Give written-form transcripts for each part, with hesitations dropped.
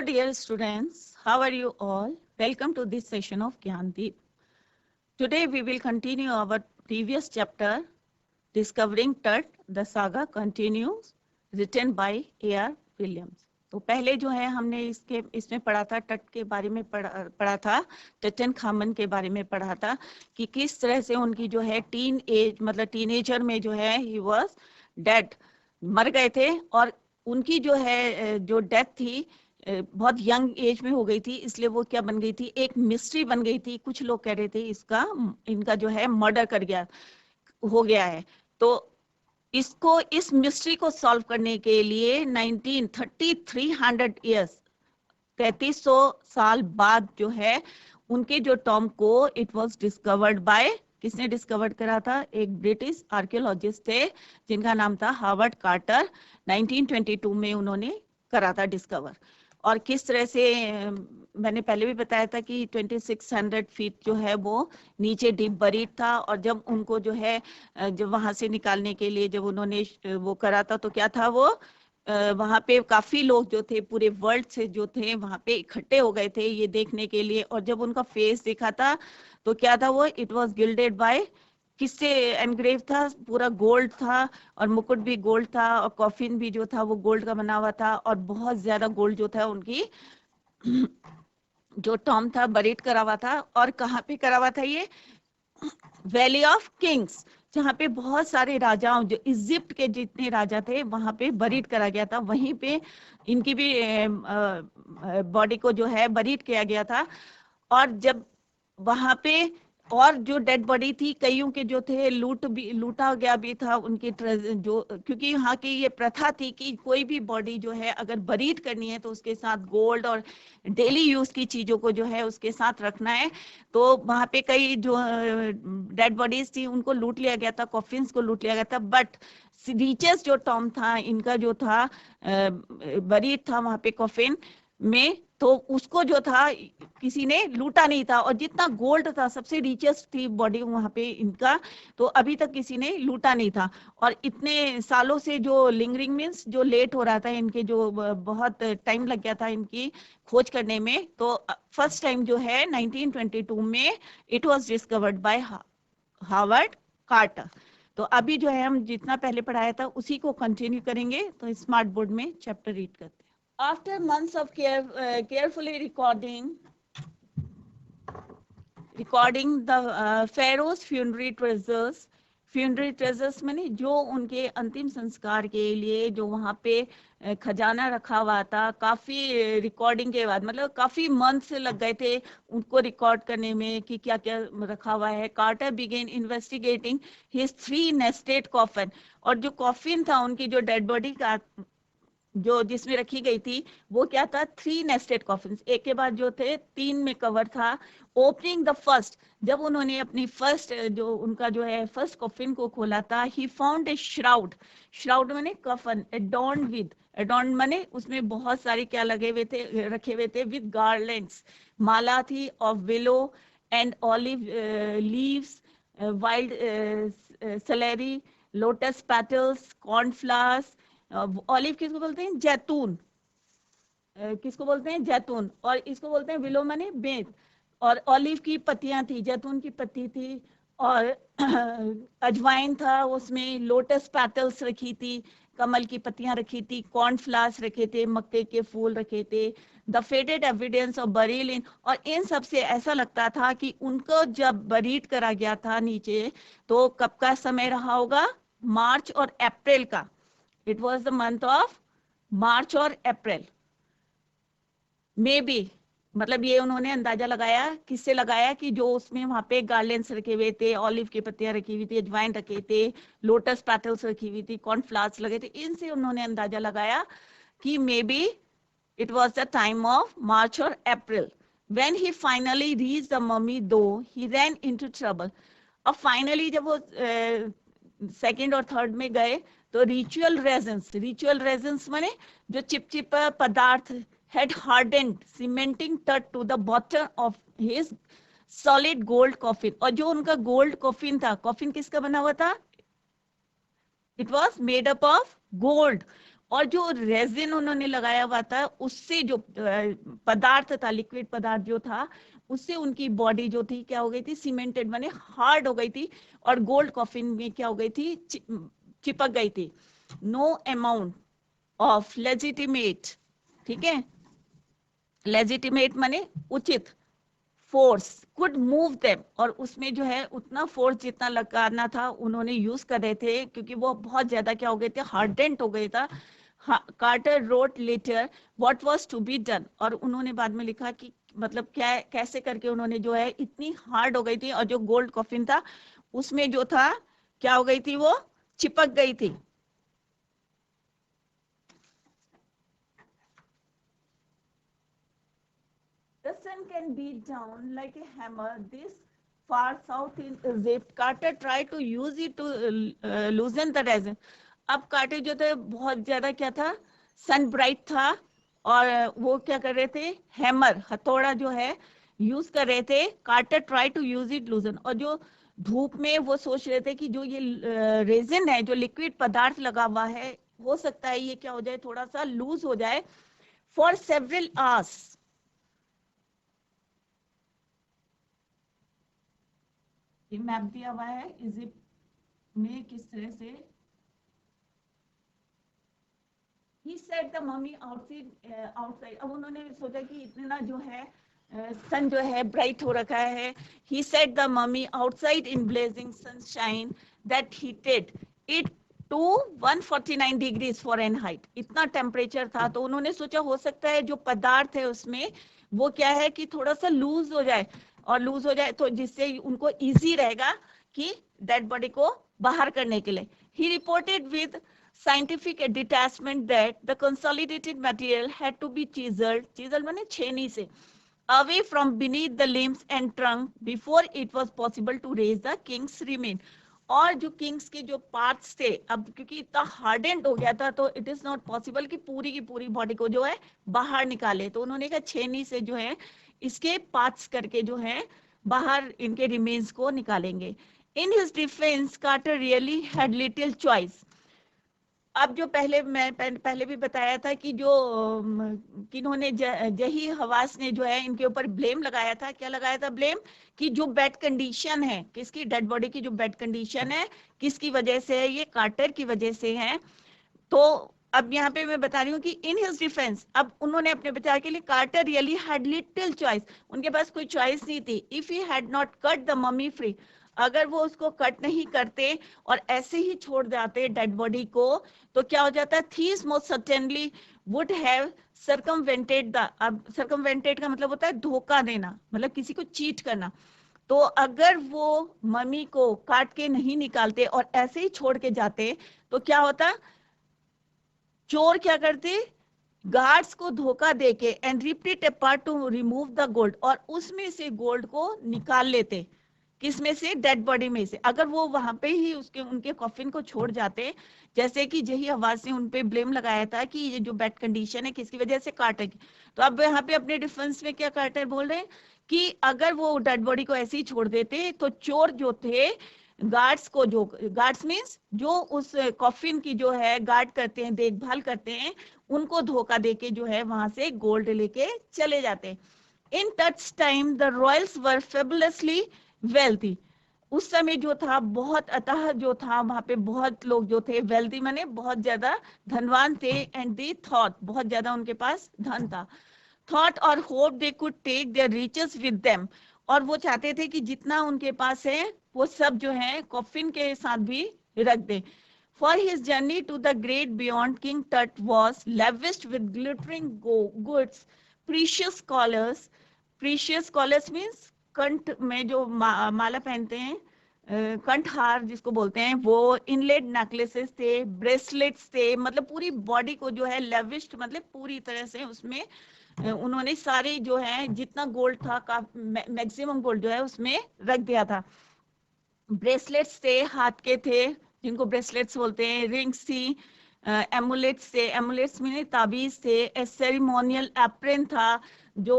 dear students, how are you all? Welcome to this session of Gyandeep. Today we will continue our previous chapter, Discovering Tut, the saga continues, written by A.R. Williams. तो पहले जो है हमने इसमें पढ़ा था, तट के बारे में पढ़ा था, टटनखामन के बारे में पढ़ा था कि किस तरह से उनकी जो है टीनेजर में जो है ही वाज डेड, मर गए थे और उनकी जो है जो डेथ थी बहुत यंग एज में हो गई थी, इसलिए वो क्या बन गई थी, एक मिस्ट्री बन गई थी। कुछ लोग कह रहे थे इनका जो है मर्डर हो गया है। तो इस मिस्ट्री को सॉल्व करने के लिए 300 इयर्स 3300 साल बाद जो है उनके जो टॉम को इट वाज डिस्कवर्ड बाय, किसने डिस्कवर करा था? एक ब्रिटिश आर्कियोलॉजिस्ट थे जिनका नाम था हार्वर्ड कार्टर। 1922 में उन्होंने करा था डिस्कवर। और किस तरह से मैंने पहले भी बताया था कि 2600 फीट जो है वो नीचे डीप बरीड था। और जब उनको जो है जब वहां से निकालने के लिए जब उन्होंने वो करा था तो क्या था, वो वहां पे काफी लोग जो थे पूरे वर्ल्ड से जो थे वहां पे इकट्ठे हो गए थे ये देखने के लिए। और जब उनका फेस देखा था तो क्या था, वो इट वाज गिल्डेड बाय, किससे एनग्रेव था? पूरा गोल्ड था और मुकुट भी गोल्ड था और कॉफिन भी जो था वो गोल्ड का बना हुआ था और बहुत ज्यादा गोल्ड जो था उनकी जो टॉम था बरीड करा हुआ था। और कहाँ पे करा हुआ था ये? वैली ऑफ किंग्स, जहाँ पे बहुत सारे राजाओं, जो इजिप्ट के जितने राजा थे वहां पे बरीड करा गया था, वहीं पे इनकी भी बॉडी को जो है बरीड किया गया था। और जब वहां पे और जो डेड बॉडी थी कईयों के जो थे लूटा गया भी था उनकी जो, क्योंकि यहाँ की ये प्रथा थी कि कोई भी बॉडी जो है अगर बरीड करनी है तो उसके साथ गोल्ड और डेली यूज की चीजों को जो है उसके साथ रखना है। तो वहां पे कई जो डेड बॉडीज थी उनको लूट लिया गया था, कॉफिन्स को लूट लिया गया था। बट रिचेस्ट जो टॉम था इनका जो था बरीड था वहां पे कॉफिन में, तो उसको जो था किसी ने लूटा नहीं था। और जितना गोल्ड था, सबसे रिचेस्ट थी बॉडी वहां पे इनका, तो अभी तक किसी ने लूटा नहीं था। और इतने सालों से जो लिंगरिंग मीन्स जो लेट हो रहा था, इनके जो बहुत टाइम लग गया था इनकी खोज करने में, तो फर्स्ट टाइम जो है 1922 में it was discovered by Howard Carter. तो अभी जो है हम जितना पहले पढ़ाया था उसी को कंटिन्यू करेंगे। तो स्मार्ट बोर्ड में चैप्टर रीड करते हैं। After months of carefully recording the Pharaoh's funerary treasures माने जो उनके अंतिम संस्कार के लिए जो वहां पे खजाना रखा हुआ था, काफी रिकॉर्डिंग के बाद, मतलब काफी मंथ लग गए थे उनको रिकॉर्ड करने में कि क्या क्या रखा हुआ है। Carter began investigating his 3 nested coffin, और जो कॉफिन था उनकी जो डेड बॉडी का जो जिसमें रखी गई थी वो क्या था? 3 नेस्टेड कॉफिन्स, एक के बाद जो थे 3 में कवर था। ओपनिंग द फर्स्ट, जब उन्होंने अपनी फर्स्ट जो उनका जो है फर्स्ट कॉफिन को खोला था, ही फाउंड ए श्राउड माने कफन, एडॉर्न माने उसमें बहुत सारे क्या लगे हुए थे, रखे हुए थे, विद गार्लैंड्स, माला थी of willow and olive leaves, wild celery, lotus petals, cornflowers. Olive किसको बोलते हैं? जैतून। किसको बोलते हैं? जैतून। और इसको बोलते हैं विलो माने बेंत। और ऑलिव की पत्तियां थी, जैतून की पत्ती थी, और अजवाइन था उसमें, लोटस पेटल्स रखी थी, कमल की पत्तियां रखी थी, कॉर्नफ्लावर्स रखे थे, मक्के के फूल रखे थे, द फेडेड एविडेंस ऑफ बरील इन। और इन सब से ऐसा लगता था कि उनको जब बरीड करा गया था नीचे, तो कब का समय रहा होगा? मार्च और अप्रैल का। It was the month of मार्च और अप्रैल। मे बी, मतलब ये उन्होंने अंदाजा लगाया, किससे लगाया? कि जो उसमें वहां पे गार्लैंड्स रखे हुए थे, ऑलिव की पत्तियां रखी हुई थी, अजवाइन रखे थे, लोटस पेटल्स रखी हुई थी, कॉर्नफ्लावर्स लगे थे, इनसे उन्होंने अंदाजा लगाया कि may be it was the time of March और अप्रैल। When he finally reached the mummy, though, he ran into trouble. अब फाइनली जब वो सेकेंड और थर्ड में गए तो रिचुअल रेजन्स माने जो चिपचिप पदार्थ had hardened, cementing Tut to the bottom of his solid gold coffin. और जो उनका गोल्ड कॉफिन था, कॉफिन किसका बना हुआ था? It was made up of gold. और जो रेजिन उन्होंने लगाया हुआ था उससे जो पदार्थ था, लिक्विड पदार्थ जो था, उससे उनकी बॉडी जो थी क्या हो गई थी, सीमेंटेड माने हार्ड हो गई थी, और गोल्ड कॉफिन में क्या हो गई थी, चिपक गई थी. नो अमाउंट ऑफ लेजिटिमेट, ठीक है, लेजिटिमेट माने उचित, फोर्स कुड मूव देम, और उसमें जो है उतना फोर्स जितना लगाना था उन्होंने यूज कर रहे थे, क्योंकि वो बहुत ज्यादा क्या हो गए थे, हार्डेंट हो गया था. Carter wrote later what was to be done, और उन्होंने बाद में लिखा कि मतलब क्या, कैसे करके उन्होंने जो है, इतनी हार्ड हो गई थी, और जो गोल्ड कॉफिन था उसमें जो था क्या हो गई थी, वो चिपक गई थी. The sun can beat down like a hammer this far south in Egypt. Carter tried to use it to loosen the resin. अब कार्टर जो थे बहुत ज्यादा क्या था, सन ब्राइट था, और वो क्या कर रहे थे, हैमर, हथौड़ा जो है यूज कर रहे थे. Carter try to use it loosen, और जो धूप में वो सोच रहे थे कि जो ये रेजिन है, जो लिक्विड पदार्थ लगा हुआ है, हो सकता है ये क्या हो जाए, थोड़ा सा लूज हो जाए. फॉर सेवरल आवर्स, ये मैप दिया हुआ है इजिप्ट में किस तरह से. He set the mummy outside. अब उन्होंने सोचा कि इतना जो है सन जो है ब्राइट हो रखा है. He set the mummy outside in blazing sunshine that heated it to 149 degrees Fahrenheit. इतना टेम्परेचर था, तो उन्होंने सोचा हो सकता है जो पदार्थ है उसमें वो क्या है कि थोड़ा सा लूज हो जाए, और लूज हो जाए तो जिससे उनको इजी रहेगा कि डेड बॉडी को बाहर करने के लिए. He reported with scientific detachment that the consolidated material had to be chiseled माने छेनी से, away from beneath the limbs and trunk before it was possible to raise the king's remain. और जो किंग्स के जो पार्ट्स थे, अब क्योंकि इतना हार्डेंड हो गया था, तो इट इज नॉट पॉसिबल कि पूरी की पूरी बॉडी को जो है बाहर निकाले, तो उन्होंने कहा छेनी से जो है इसके पार्ट्स करके जो है बाहर इनके रिमेन्स को निकालेंगे. In his defence Carter really had little choice. अब जो मैं पहले भी बताया था कि जो किन्होंने जही हवास ने जो है इनके ऊपर ब्लेम लगाया था. क्या लगाया था ब्लेम, कि जो बेड कंडीशन है, किसकी, डेड बॉडी की जो बेड कंडीशन है, किसकी वजह से है, ये कार्टर की वजह से है. तो अब यहाँ पे मैं बता रही हूँ कि इन हिज डिफेंस, अब उन्होंने अपने बचाव के लिए, Carter really had little choice, उनके पास कोई चॉइस नहीं थी. If he had not cut the mummy free, अगर वो उसको कट नहीं करते और ऐसे ही छोड़ जाते डेड बॉडी को, तो क्या हो जाता, these most certainly would have circumvented the. अब सर्कमवेंटेड का मतलब होता है धोखा देना, मतलब किसी को चीट करना. तो अगर वो मम्मी को काट के नहीं निकालते और ऐसे ही छोड़ के जाते, तो क्या होता, चोर क्या करते, गार्ड्स को धोखा देके and ripped it apart to remove the gold, और उसमें से गोल्ड को निकाल लेते. किसमें से, डेड बॉडी में से. अगर वो वहां पे ही उसके उनके कॉफिन को छोड़ जाते, जैसे कि जही आवाज ने उन पे ब्लेम लगाया था कि ये जो बेड कंडीशन है किसकी वजह से, कार्टर की. तो अब यहाँ पे अपने डिफेंस में क्या कार्टर बोल रहे हैं कि अगर वो डेड बॉडी को ऐसे ही छोड़ देते, तो चोर जो थे, गार्ड्स को, जो गार्ड्स मींस जो उस कॉफिन की जो है गार्ड करते हैं, देखभाल करते हैं, उनको धोखा देके जो है वहां से गोल्ड लेके चले जाते. In Tut's time the royals were fabulously wealthy. उस समय जो था बहुत, अतः जो था वहां पे बहुत लोग जो थे, वेल्थी माने बहुत ज्यादा धनवान थे, एंड दे थॉट, बहुत ज्यादा उनके पास धन था. थॉट और hope they could take their riches with them, और वो चाहते थे कि जितना उनके पास है वो सब जो है कॉफिन के साथ भी रख दे. For his journey to the great beyond, King Tut was lavished with glittering goods, precious collars means कंठ में जो माला पहनते हैं, कंठहार जिसको बोलते हैं, वो इनलेट नेकलेसेस थे, ब्रेसलेट्स थे, मतलब पूरी बॉडी को जो है लेविश्ड, मतलब पूरी तरह से उसमें उन्होंने सारे जो है जितना गोल्ड था, मैक्सिमम गोल्ड जो है उसमें रख दिया था. ब्रेसलेट्स थे, हाथ के थे, जिनको ब्रेसलेट्स बोलते हैं, रिंग्स थी, एमुलेट्स थे, एमुलेट्स में ताबीज थे, सेरेमोनियल एप्रन था, जो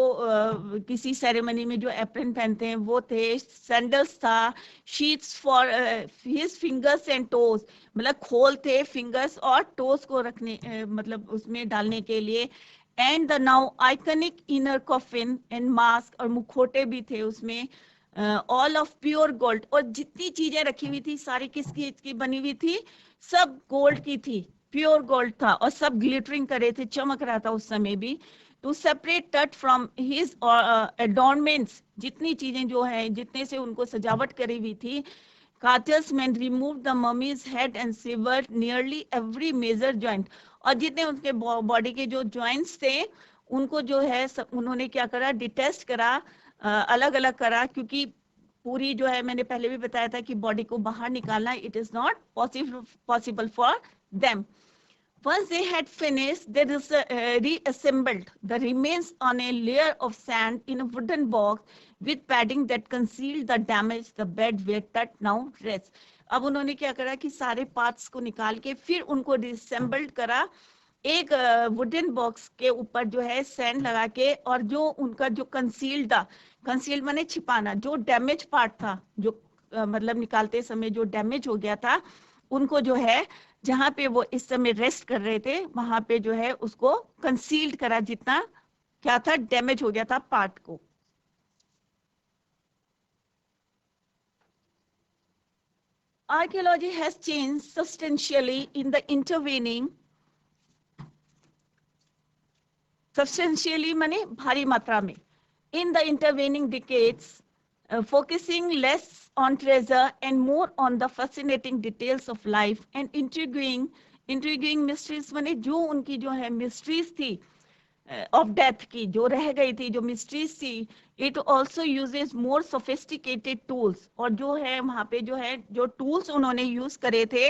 किसी सेरेमनी में जो एप्रन पहनते हैं वो थे, सैंडल्स था, sheets for his fingers and toes, मतलब खोल थे फिंगर्स और टोज को रखने मतलब उसमें डालने के लिए, and the now iconic inner coffin and mask, और मुखोटे भी थे उसमें, ऑल ऑफ प्योर गोल्ड, और जितनी चीजें रखी हुई थी सारी किसकी की बनी हुई थी, सब गोल्ड की थी, प्योर गोल्ड था, और सब ग्लिटरिंग कर रहे थे, चमक रहा था उस समय भी। टू सेपरेट टट फ्रॉम हिज एडॉर्नमेंट्स, जितनी चीजें जो है जितने से उनको सजावट करी हुई थी, Carthage men removed the mummy's head and severed nearly every major joint, और जितने उनके बॉडी के जो जॉइंट्स थे उनको जो है उन्होंने क्या करा, डिटेस्ट करा, अलग अलग करा, क्योंकि पूरी जो है मैंने पहले भी बताया था कि बॉडी को बाहर निकालना it is not possible for them. Once they had finished, they reassembled the remains on a layer of sand in a wooden box with padding that concealed the damage the bed where Tut now rests. अब उन्होंने क्या करा कि सारे parts को निकाल के फिर उनको रिसेंबल्ड करा एक वुडन बॉक्स के ऊपर जो है सैंड लगा के, और जो उनका जो कंसील्ड था, कंसील्ड माने छिपाना, जो डैमेज पार्ट था, जो मतलब निकालते समय जो डैमेज हो गया था, उनको जो है जहां पे वो इस समय रेस्ट कर रहे थे वहां पे जो है उसको कंसील्ड करा, जितना क्या था डैमेज हो गया था पार्ट को. Archaeology has changed substantially in the intervening, substantially माने भारी मात्रा में, in the intervening decades, focusing less on treasure and more on the fascinating details of life and intriguing mysteries, माने जो उनकी जो है mysteries थी ऑफ डेथ की, जो रह गई थी, जो मिस्ट्रीज थी. It also uses more sophisticated tools, और जो है वहां पे जो है जो टूल्स उन्होंने यूज करे थे,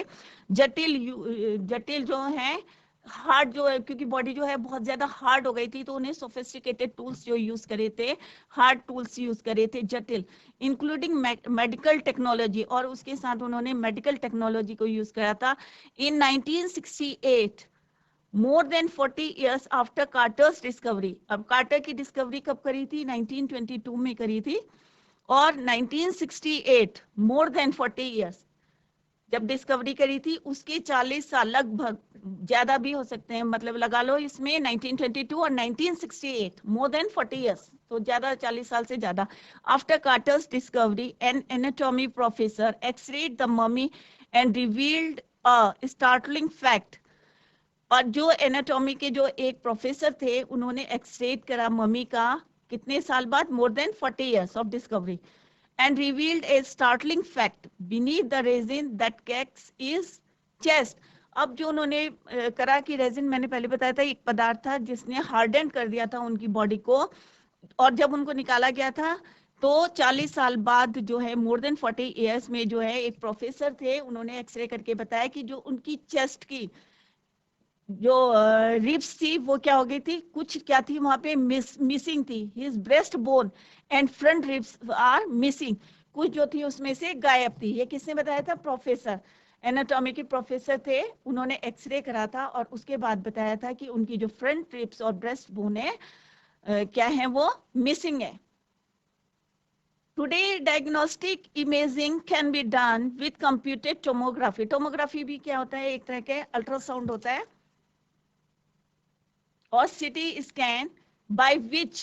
जटिल जो है हार्ड जो है, क्योंकि बॉडी जो है बहुत ज्यादा हार्ड हो गई थी, तो उन्हें सोफिस्टिकेटेड टूल्स जो यूज करे थे, हार्ड टूल्स यूज करे थे, जटिल, इंक्लूडिंग मेडिकल टेक्नोलॉजी, और उसके साथ उन्होंने मेडिकल टेक्नोलॉजी को यूज करा था. इन 1968, more than 40 years after Carter's discovery, अब कार्टर की डिस्कवरी कब करी थी, 1922 में करी थी, और 1968 more than 40 years जब डिस्कवरी करी थी, उसके 40 साल लगभग, ज्यादा भी हो सकते हैं, मतलब लगा लो इसमें 1922 और 1968, more than 40 years, तो ज्यादा 40 साल से ज्यादा. After Carter's discovery, an anatomy professor x-rayed the mummy and revealed a startling fact, और जो एनाटॉमी के जो एक प्रोफेसर थे उन्होंने एक्सरेट करा मम्मी का कितने साल बाद, more than 40 years of discovery, and revealed A startling fact beneath the resin that cakes is chest. अब जो उन्होंने करा कि रेजिन, मैंने पहले बताया था, एक पदार्थ था जिसने हार्डन कर दिया था उनकी बॉडी को, और जब उनको निकाला गया था तो 40 साल बाद जो है मोर देन 40 इयर्स में जो है एक प्रोफेसर थे, उन्होंने एक्सरे करके बताया कि जो उनकी चेस्ट की जो रिब्स थी वो क्या हो गई थी, कुछ क्या थी वहां पे मिसिंग थी. His breast bone and front ribs are missing, कुछ जो थी उसमें से गायब थी. ये किसने बताया था, प्रोफेसर, एनाटॉमी के प्रोफेसर थे, उन्होंने एक्सरे करा था और उसके बाद बताया था कि उनकी जो फ्रंट रिब्स और ब्रेस्ट बोन है क्या है, वो मिसिंग है. Today, diagnostic imaging can be done with computed tomography. Tomography भी क्या होता है, एक तरह के अल्ट्रासाउंड होता है, or CT scan, by which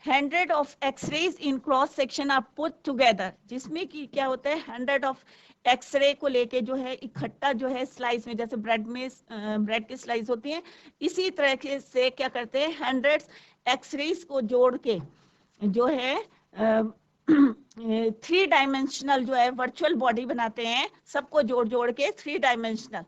hundred of X-rays in cross section are put together, जिसमें कि क्या होता है, 100 of एक्सरे को लेके जो है इकट्ठा जो है स्लाइस में, जैसे ब्रेड में ब्रेड की स्लाइस होती है, इसी तरह से क्या करते हैं, 100 एक्सरेज को जोड़ के जो है 3 डायमेंशनल जो है वर्चुअल बॉडी बनाते हैं, सबको जोड़ जोड़ के 3 dimensional.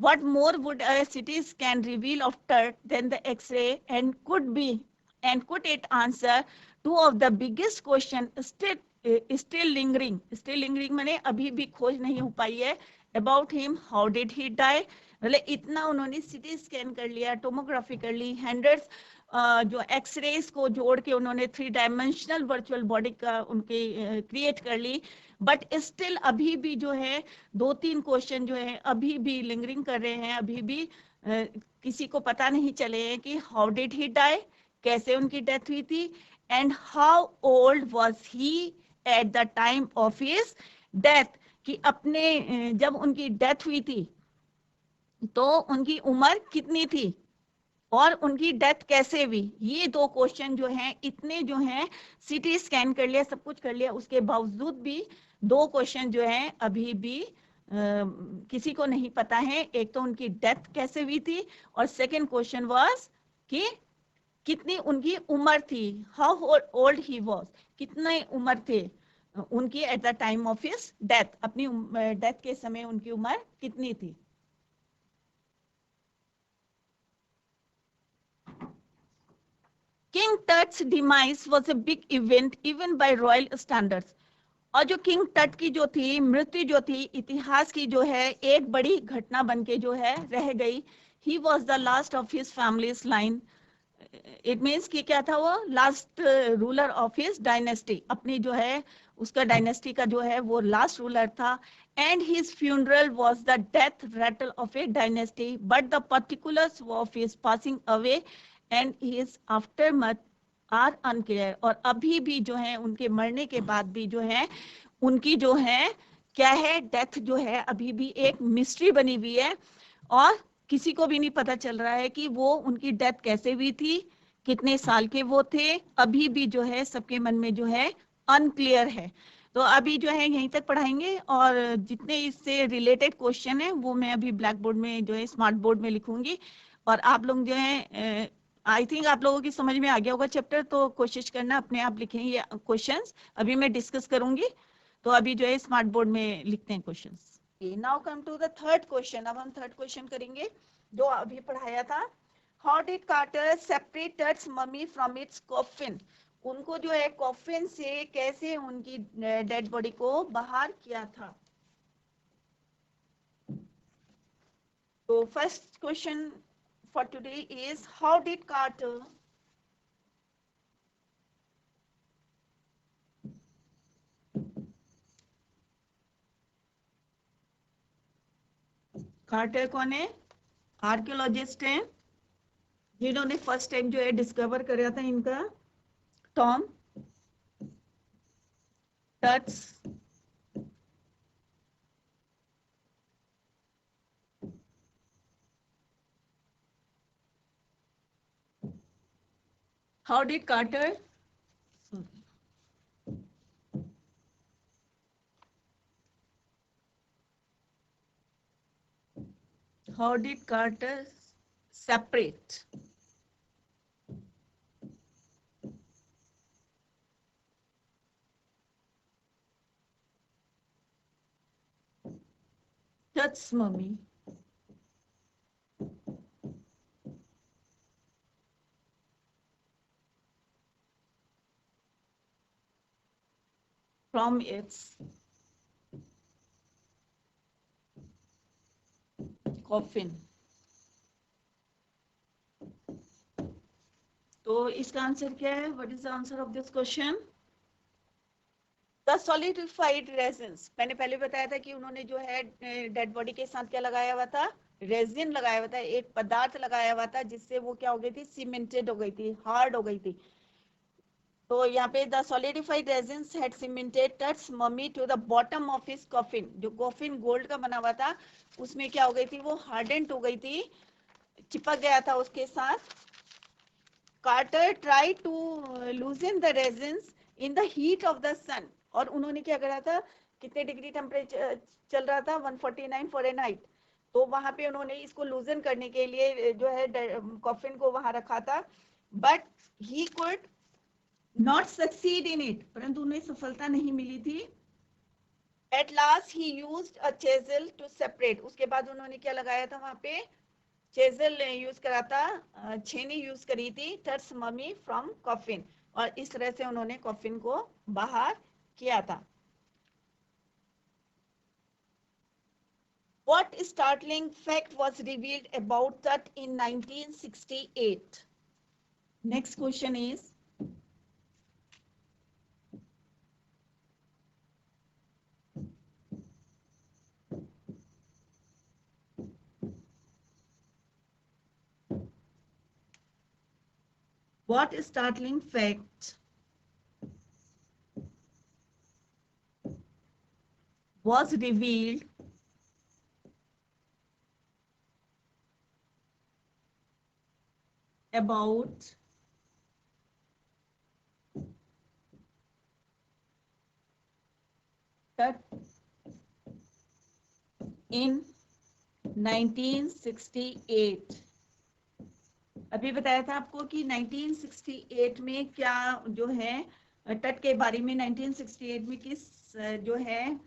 What more would a CT scan reveal of TERT than the X-ray, and could it answer two of the biggest question still lingering माने अभी भी खोज नहीं हो पाई है, about him, how did he die. मतलब इतना उन्होंने CT स्कैन कर लिया, टोमोग्राफी कर ली, हंड्रेड्स जो एक्सरेज को जोड़ के उन्होंने 3 डायमेंशनल वर्चुअल बॉडी का उनके क्रिएट कर ली, बट स्टिल अभी भी जो है 2-3 क्वेश्चन जो है अभी भी लिंगरिंग कर रहे हैं, अभी भी किसी को पता नहीं चले हैं कि हाउ डिड ही डाई, कैसे उनकी डेथ हुई थी, and how old was he eight the time of his death, कि अपने जब उनकी डेथ हुई थी तो उनकी उम्र कितनी थी और उनकी डेथ कैसे हुई। ये दो क्वेश्चन जो हैं, इतने जो हैं, सीटी स्कैन कर लिया, सब कुछ कर लिया, उसके बावजूद भी दो क्वेश्चन जो हैं अभी भी किसी को नहीं पता है। एक तो उनकी डेथ कैसे हुई थी और सेकंड क्वेश्चन वाज कि कितनी उनकी उम्र थी, हाउ ओल्ड ही वाज, कितने उम्र थे उनकी at the time of his death, अपनी डेथ के समय उनकी उम्र कितनी थी। King Tut's demise was a big event even by royal standards. और जो किंग टट की जो थी मृत्यु जो थी, इतिहास की जो है एक बड़ी घटना बन के जो है रह गई। He was the last of his family's line. It means कि क्या था, वो last ruler of his dynasty, अपनी जो है उसका डायनेस्टी का जो है वो लास्ट रूलर था। And his funeral was the death rattle of a dynasty, but the particulars of his passing away and his aftermath are unclear. और अभी भी जो है उनके मरने के बाद भी जो है उनकी जो है क्या है, डेथ जो है अभी भी एक मिस्ट्री बनी हुई है, और किसी को भी नहीं पता चल रहा है कि वो उनकी डेथ कैसे हुई थी, कितने साल के वो थे, अभी भी जो है सबके मन में जो है अनक्लियर है। तो अभी जो है यहीं तक पढ़ाएंगे, और जितने इससे रिलेटेड क्वेश्चन है वो मैं अभी ब्लैक बोर्ड में जो है स्मार्ट बोर्ड में लिखूंगी, और आप लोग जो है आई थिंक आप लोगों की समझ में आ गया होगा चैप्टर, तो कोशिश करना अपने आप लिखें ये क्वेश्चंस, अभी मैं डिस्कस करूंगी। तो अभी जो है स्मार्ट बोर्ड में लिखते हैं questions. Now come to the third question. अब हम थर्ड क्वेश्चन करेंगे जो अभी पढ़ाया था। How did Carter separate that's mummy from its coffin. उनको जो है कॉफिन से कैसे उनकी डेड बॉडी को बाहर किया था। तो first question for today is how did Carter Carter कौन है, आर्कियोलॉजिस्ट हैं जिन्होंने फर्स्ट टाइम जो है डिस्कवर करा था इनका tomb Tut's how did Carter how did Carter separate Tut's mummy from its coffin। तो इसका आंसर क्या है, what is the answer of this question. The solidified resins, मैंने पहले बताया था कि उन्होंने जो है डेड बॉडी के साथ क्या लगाया हुआ था, रेजिन लगाया हुआ था, एक पदार्थ लगाया हुआ था जिससे वो क्या हो गई थी, सीमेंटेड हो गई थी, हार्ड हो गई थी। तो यहाँ पे the solidified resins had cemented Tut's mummy to the bottom of his coffin. जो कॉफिन गोल्ड का बना हुआ था उसमें क्या हो गई थी, वो हार्डेंड हो गई थी, चिपक गया था उसके साथ। Carter try to loosen the resins in the heat of the sun. और उन्होंने क्या करा था, कितने डिग्री टेम्परेचर चल रहा था, 149 फ़ारेनहाइट। तो वहां पे उन्होंने इसको लूजन करने के लिए जो है कॉफिन को वहां रखा था, but he could not succeed in it, परंतु उन्हें सफलता नहीं मिली थी। At last he used a chisel to separate. उसके बाद उन्होंने क्या लगाया था वहां पे, चेजल यूज करा था, छेनी यूज करी थी टर्स मम्मी फ्रॉम कॉफिन, और इस तरह से उन्होंने कॉफिन को बाहर किया था। What startling fact was revealed about that in 1968? Next question is, What startling fact was revealed about Tut in 1968? अभी बताया था आपको कि 1968 में क्या जो है तट के बारे में 1968 में किस जो है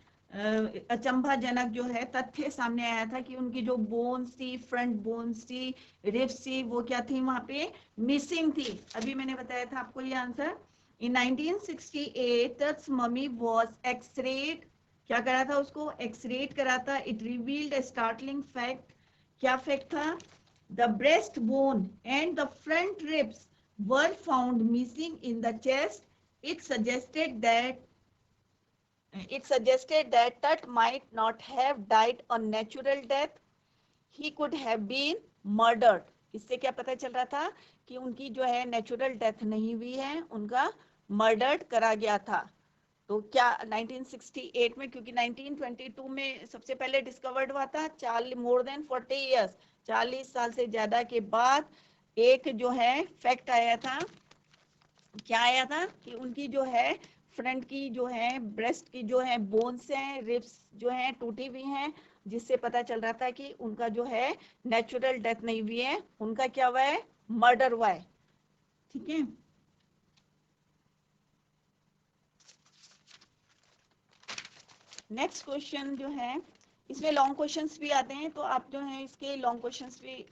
अचंभाजनक जो है तथ्य सामने आया था कि उनकी जो बोन्स थी, फ्रंट बोन्स थी, रिब्स थी, वो क्या थी, वहां पे मिसिंग थी। अभी मैंने बताया था आपको ये आंसर। इन 1968 तट्स मम्मी वाज एक्सरेड, क्या करा था, उसको एक्सरेड करा था। It revealed A startling fact, क्या फैक्ट था? The breastbone and the front ribs were found missing in the chest. It suggested that Tut might not have died a natural death. He could have been murdered. इससे क्या पता चल रहा था कि उनकी जो है नेचुरल डेथ नहीं हुई है, उनका मर्डर्ड करा गया था। तो क्या 1968 में, क्योंकि 1922 में सबसे पहले डिस्कवर्ड हुआ था, मोर देन 40 इयर्स, 40 साल से ज्यादा के बाद एक जो है फैक्ट आया था। क्या आया था कि उनकी जो है फ्रंट की जो है ब्रेस्ट की जो है बोन्स हैं, रिब्स जो हैं टूटी हुई हैं, जिससे पता चल रहा था कि उनका जो है नेचुरल डेथ नहीं हुई है, उनका क्या हुआ है, मर्डर हुआ है। ठीक है, नेक्स्ट क्वेश्चन जो है, इसमें लॉन्ग क्वेश्चंस भी आते हैं, तो आप जो है इसके लॉन्ग क्वेश्चंस भी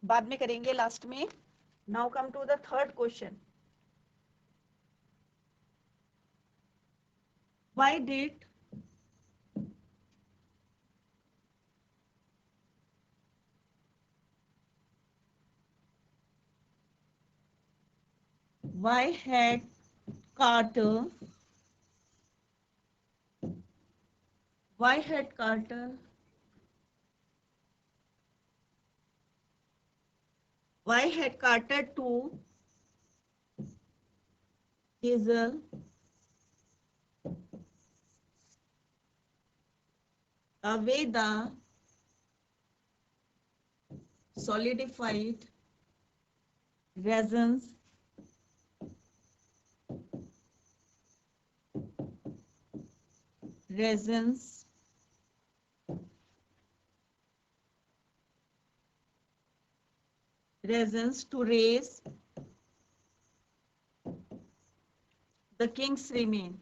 बाद में करेंगे लास्ट में। Now come to the third question. Why did why had Carter why had Carter to chisel away the solidified resins to raise the king's remain?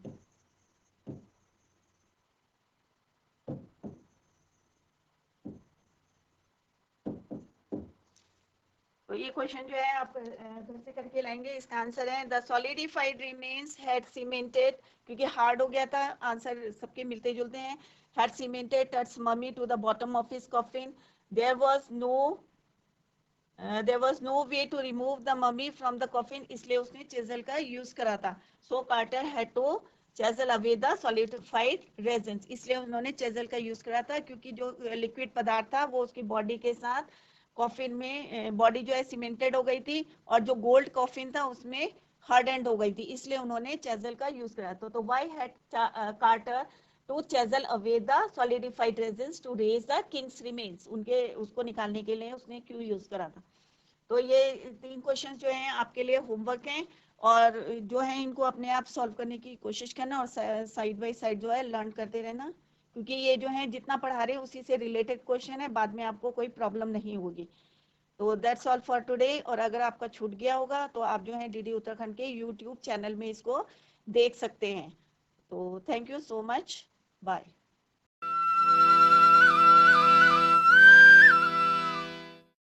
तो ये क्वेश्चन जो है आप घर से करके लाएंगे। इसका आंसर है the solidified remains had cemented, क्योंकि हार्ड हो गया था, आंसर सबके मिलते जुलते हैं। Had cemented Tut's mummy to the bottom of his coffin. There was no way to remove the mummy from the coffin, इसलिए उसने चेजल का यूज करा था। So Carter had to chisel away the solidified resins, इसलिए उन्होंने चेजल का use करा था, क्योंकि जो लिक्विड पदार्थ था वो उसकी बॉडी के साथ कॉफिन में बॉडी जो है सीमेंटेड हो गई थी, और जो गोल्ड कॉफिन था उसमें हार्डेंड हो गई थी, इसलिए उन्होंने चेजल का यूज करा था। तो why had Carter to chisel away the solidified resins to raise the king's remains, उनके उसको निकालने के लिए उसने क्यों यूज करा था। तो ये 3 क्वेश्चन जो हैं आपके लिए होमवर्क हैं, और जो है इनको अपने आप सॉल्व करने की कोशिश करना, और साइड बाय साइड जो है लर्न करते रहना, क्योंकि ये जो है जितना पढ़ा रहे हैं उसी से रिलेटेड क्वेश्चन है, बाद में आपको कोई प्रॉब्लम नहीं होगी। तो दैट्स ऑल फॉर टुडे। और अगर आपका छूट गया होगा तो आप जो है डीडी उत्तराखंड के यूट्यूब चैनल में इसको देख सकते हैं। तो thank you so much, bye.